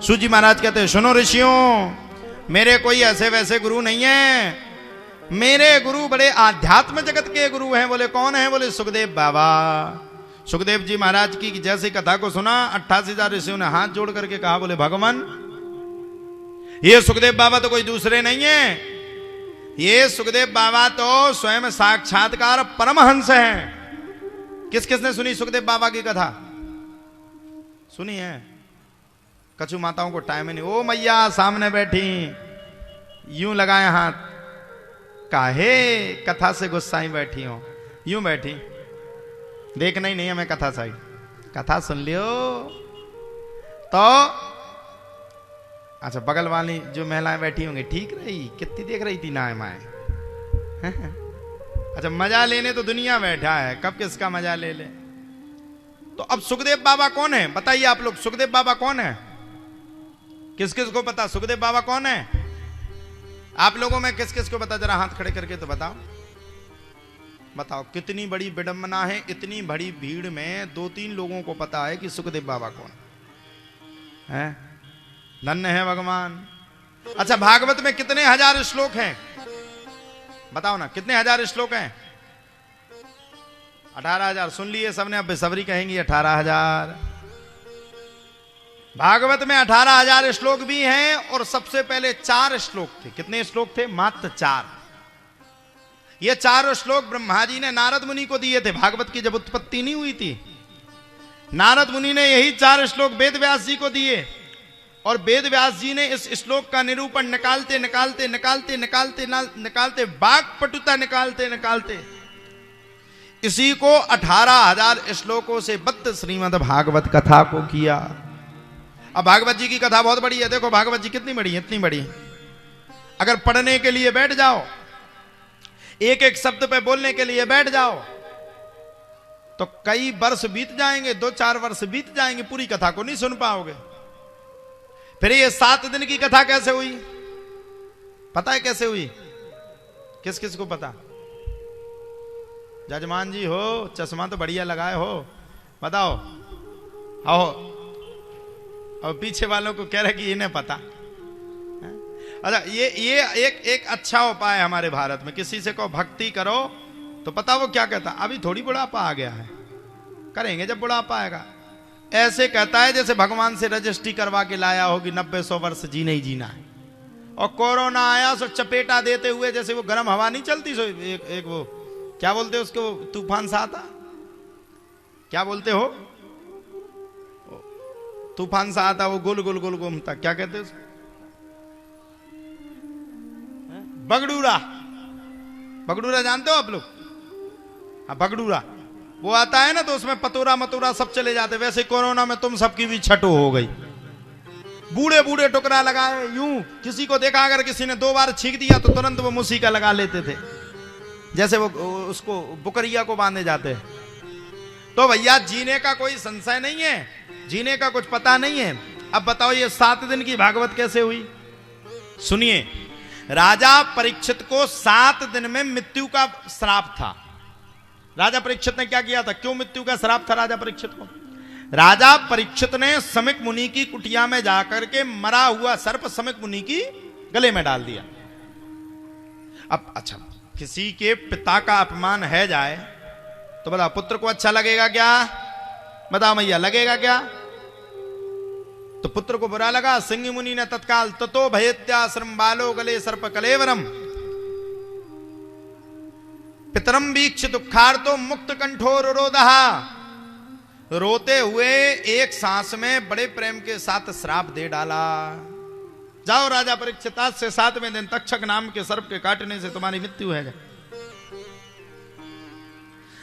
सूजी महाराज कहते हैं, सुनो ऋषियों, मेरे कोई ऐसे वैसे गुरु नहीं है, मेरे गुरु बड़े आध्यात्म जगत के गुरु हैं। बोले कौन है? बोले सुखदेव बाबा। सुखदेव जी महाराज की जैसी कथा को सुना, 88,000 ऋषियों ने हाथ जोड़ करके कहा, बोले भगवान, ये सुखदेव बाबा तो कोई दूसरे नहीं है, ये सुखदेव बाबा तो स्वयं साक्षात्कार परमहंस हैं। किस किसने सुनी सुखदेव बाबा की कथा? सुनी है? कछु माताओं को टाइम ही नहीं। ओ मैया सामने बैठी, यूं लगाए हाथ, काहे कथा से गुस्साई बैठी हो, यूं बैठी, देखना ही नहीं हमें कथा साई, कथा सुन लियो तो। अच्छा, बगल वाली जो महिलाएं बैठी होंगी, ठीक रही, कितनी देख रही थी नाय माए। अच्छा, मजा लेने तो दुनिया बैठा है, कब किसका मजा ले ले। तो अब सुखदेव बाबा कौन है बताइए आप लोग, सुखदेव बाबा कौन है? किस किस को पता सुखदेव बाबा कौन है? आप लोगों में किस किस को पता? जरा हाथ खड़े करके तो बताओ, बताओ। कितनी बड़ी विडंबना है, इतनी बड़ी भीड़ में 2-3 लोगों को पता है कि सुखदेव बाबा कौन है। धन्य है भगवान। अच्छा, भागवत में कितने हजार श्लोक हैं बताओ ना, कितने हजार श्लोक हैं? 18,000। सुन लिए सबने, अब बेसब्री कहेंगी 18,000। भागवत में 18,000 श्लोक भी हैं, और सबसे पहले 4 श्लोक थे। कितने श्लोक थे? मात्र 4। ये 4 श्लोक ब्रह्मा जी ने नारद मुनि को दिए थे। भागवत की जब उत्पत्ति नहीं हुई थी, नारद मुनि ने यही 4 श्लोक वेद व्यास जी को दिए, और वेद व्यास जी ने इस श्लोक का निरूपण निकालते निकालते निकालते निकालते निकालते वाक्पटुता निकालते निकालते इसी को 18,000 श्लोकों से बद्ध श्रीमद् भागवत कथा को किया। अब भागवत जी की कथा बहुत बड़ी है। देखो भागवत जी कितनी बड़ी है, इतनी बड़ी। अगर पढ़ने के लिए बैठ जाओ, एक एक शब्द पे बोलने के लिए बैठ जाओ, तो कई वर्ष बीत जाएंगे, 2-4 वर्ष बीत जाएंगे, पूरी कथा को नहीं सुन पाओगे। फिर ये 7 दिन की कथा कैसे हुई? पता है कैसे हुई? किस किस को पता? जजमान जी हो, चश्मा तो बढ़िया लगाए हो, बताओ। आओ, और पीछे वालों को कह रहे कि इन्हें पता। अच्छा, ये एक अच्छा उपाय है हमारे भारत में। किसी से कहो भक्ति करो तो पता वो क्या कहता? अभी थोड़ी बुढ़ापा आ गया है, करेंगे जब बुढ़ापा आएगा। ऐसे कहता है जैसे भगवान से रजिस्ट्री करवा के लाया हो कि 90-100 वर्ष जीना ही जीना है। और कोरोना आया सो चपेटा देते हुए, जैसे वो गर्म हवा नहीं चलती सो एक वो क्या बोलते उसको, तूफान सा आता, क्या बोलते हो? तूफान सा आता, वो गोल गोल गोल घूमता, क्या कहते उसको? बगडूरा। बगडूरा जानते हो आप लोग? हाँ, बगडूरा। वो आता है ना, तो उसमें पतोरा मतोरा सब चले जाते। वैसे कोरोना में तुम सबकी भी छटो हो गई। बूढ़े बूढ़े टुकड़ा लगाए यूं, किसी को देखा अगर किसी ने 2 बार छींक दिया तो तुरंत वो मुसी का लगा लेते थे, जैसे वो उसको बुकरिया को बांधे जाते हैं। तो भैया जीने का कोई संशय नहीं है, जीने का कुछ पता नहीं है। अब बताओ ये 7 दिन की भागवत कैसे हुई? सुनिए, राजा परीक्षित को 7 दिन में मृत्यु का श्राप था। राजा परीक्षित ने क्या किया था? क्यों मृत्यु का श्राप था राजा परीक्षित को? राजा परीक्षित ने समिक मुनि की कुटिया में जाकर के मरा हुआ सर्प समिक मुनि की गले में डाल दिया। अब अच्छा, किसी के पिता का अपमान है जाए तो बताओ पुत्र को अच्छा लगेगा क्या? बताओ मैया, लगेगा क्या? तो पुत्र को बुरा लगा। सिंह मुनि ने तत्काल ततो भयत्याश्रम बालो गले सर्प कलेवरम पितरम वीक्ष दुखार्तो मुक्त कंठोर रोदहा। रोते हुए एक सांस में बड़े प्रेम के साथ श्राप दे डाला। जाओ राजा परीक्षित, आज से 7वें दिन तक्षक नाम के सर्प के काटने से तुम्हारी मृत्यु है।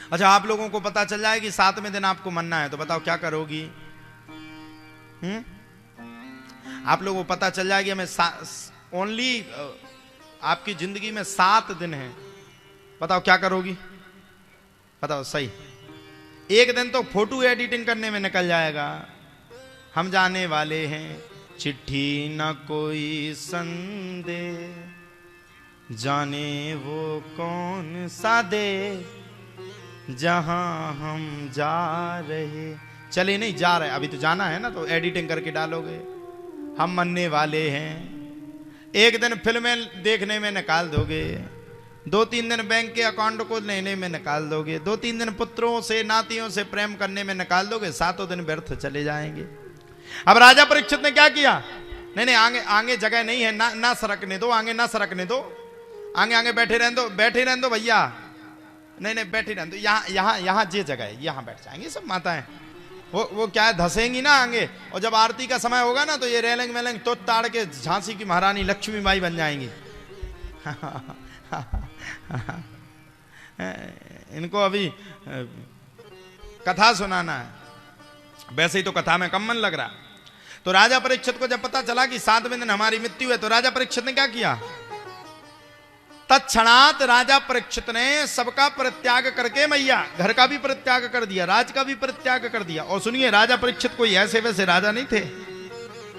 अच्छा, आप लोगों को पता चल जाए कि 7वें दिन आपको मरना है, तो बताओ क्या करोगी? आप लोगों को पता चल जाएगी हमें ओनली आपकी जिंदगी में 7 दिन है, बताओ क्या करोगी? बताओ सही। एक दिन तो फोटो एडिटिंग करने में निकल जाएगा। हम जाने वाले हैं चिट्ठी न कोई संदेह, जाने वो कौन सा दे, जहां हम जा रहे, चले नहीं जा रहे, अभी तो जाना है ना, तो एडिटिंग करके डालोगे। हम मरने वाले हैं। एक दिन फिल्में देखने में निकाल दोगे, 2-3 दिन बैंक के अकाउंट को लेने में निकाल दोगे, 2-3 दिन पुत्रों से नातियों से प्रेम करने में निकाल दोगे, 7 दिन व्यर्थ चले जाएंगे। अब राजा परीक्षित ने क्या किया? नहीं आगे आगे जगह नहीं है, ना सरकने दो, आगे ना सरकने दो, आगे बैठे रहने दो भैया, नहीं बैठे रहने दो, यहाँ ये जगह है, यहाँ बैठ जाएंगे सब माताएं। वो क्या है, धसेंगी ना आगे, और जब आरती का समय होगा ना तो ये रेलिंग वेलिंग तो ताड़ के झांसी की महारानी लक्ष्मी बाई बन जाएंगी। इनको अभी कथा सुनाना है, वैसे ही तो कथा में कम मन लग रहा। तो राजा परीक्षित को जब पता चला कि 7वें दिन हमारी मृत्यु है, तो राजा परीक्षित ने क्या किया? तत्क्षणात राजा परीक्षित ने सबका परित्याग करके मैया घर का भी परित्याग कर दिया, राज का भी परित्याग कर दिया। और सुनिए, राजा परीक्षित कोई ऐसे वैसे राजा नहीं थे,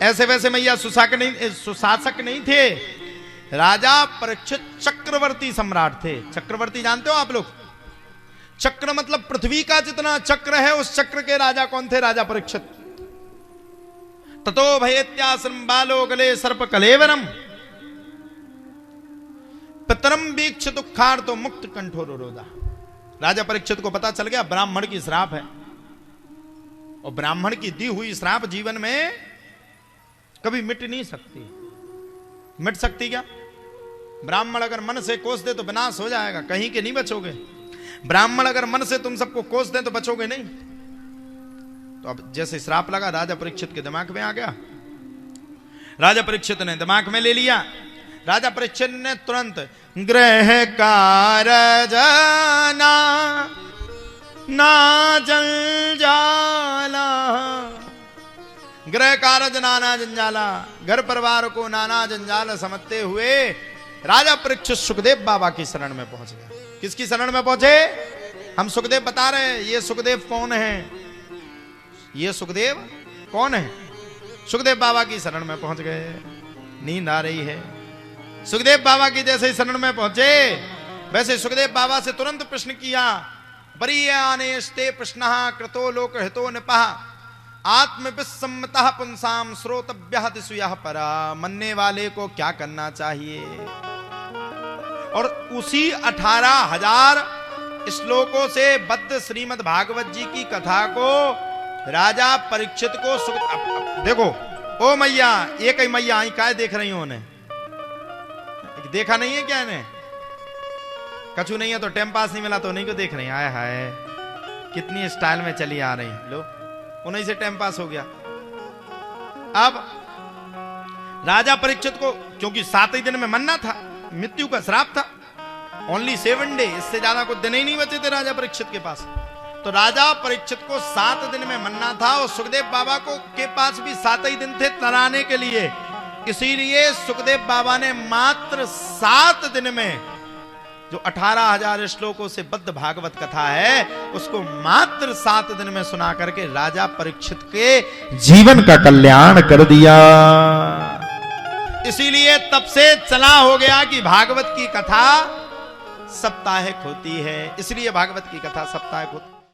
ऐसे वैसे मैया सुशासक नहीं थे। राजा परीक्षित चक्रवर्ती सम्राट थे। चक्रवर्ती जानते हो आप लोग? चक्र मतलब पृथ्वी का जितना चक्र है, उस चक्र के राजा कौन थे? राजा परीक्षित। ततो भयत्याश्रम बालो गले सर्प कलेवरम पितरम वीक्ष दुखार तो मुक्त कंठोर रोदा। राजा परीक्षित को पता चल गया ब्राह्मण की श्राप है, और ब्राह्मण की दी हुई श्राप जीवन में कभी मिट नहीं सकती। मिट सकती क्या? ब्राह्मण अगर मन से कोस दे तो विनाश हो जाएगा, कहीं के नहीं बचोगे। ब्राह्मण अगर मन से तुम सबको कोस दे तो बचोगे नहीं। तो अब जैसे श्राप लगा राजा परीक्षित के दिमाग में आ गया, राजा परीक्षित ने दिमाग में ले लिया। राजा परीक्षित ने तुरंत गृह कारज ना जंजाला, गृह कारज नाना जंजाला, घर परिवार को नाना जंजाल समझते हुए राजा परीक्षित सुखदेव बाबा की शरण में पहुंच गया। किसकी शरण में पहुंचे? हम सुखदेव बता रहे हैं। ये सुखदेव कौन है? ये सुखदेव कौन है? सुखदेव बाबा की शरण में पहुंच गए। नींद आ रही है। सुखदेव बाबा की जैसे शरण में पहुंचे, वैसे सुखदेव बाबा से तुरंत प्रश्न किया। बरीयानेस्ते प्रश्नः कृतो लोक हितो निपः आत्मविसम्मतः पुंसाम श्रोतव्यः दिशुयः परा। मरने वाले को क्या करना चाहिए? और उसी 18,000 श्लोकों से बद्ध श्रीमद् भागवत जी की कथा को राजा परीक्षित को देखो, ओ मैया, ये कई मैया आई काय देख रही हो? उन्हें देखा नहीं है क्या? इन्हें कछु नहीं है तो टाइम पास नहीं मिला तो उन्हीं को देख रही है। आय हाय, कितनी स्टाइल में चली आ रही लो, उन्हीं से टाइम पास हो गया। अब राजा परीक्षित को क्योंकि 7 ही दिन में मरना था, मृत्यु का श्राप था, ओनली 7 डे, इससे ज्यादा कुछ दिन ही नहीं बचे थे राजा परीक्षित के पास। तो राजा परीक्षित को 7 दिन में मरना था, और सुखदेव बाबा को के पास भी 7 ही दिन थे तराने के लिए। इसीलिए सुखदेव बाबा ने मात्र 7 दिन में जो 18,000 श्लोकों से बद्ध भागवत कथा है, उसको मात्र 7 दिन में सुना करके राजा परीक्षित के जीवन का कल्याण कर दिया। इसीलिए तब से चला हो गया कि भागवत की कथा साप्ताहिक होती है। इसलिए भागवत की कथा साप्ताहिक होती है।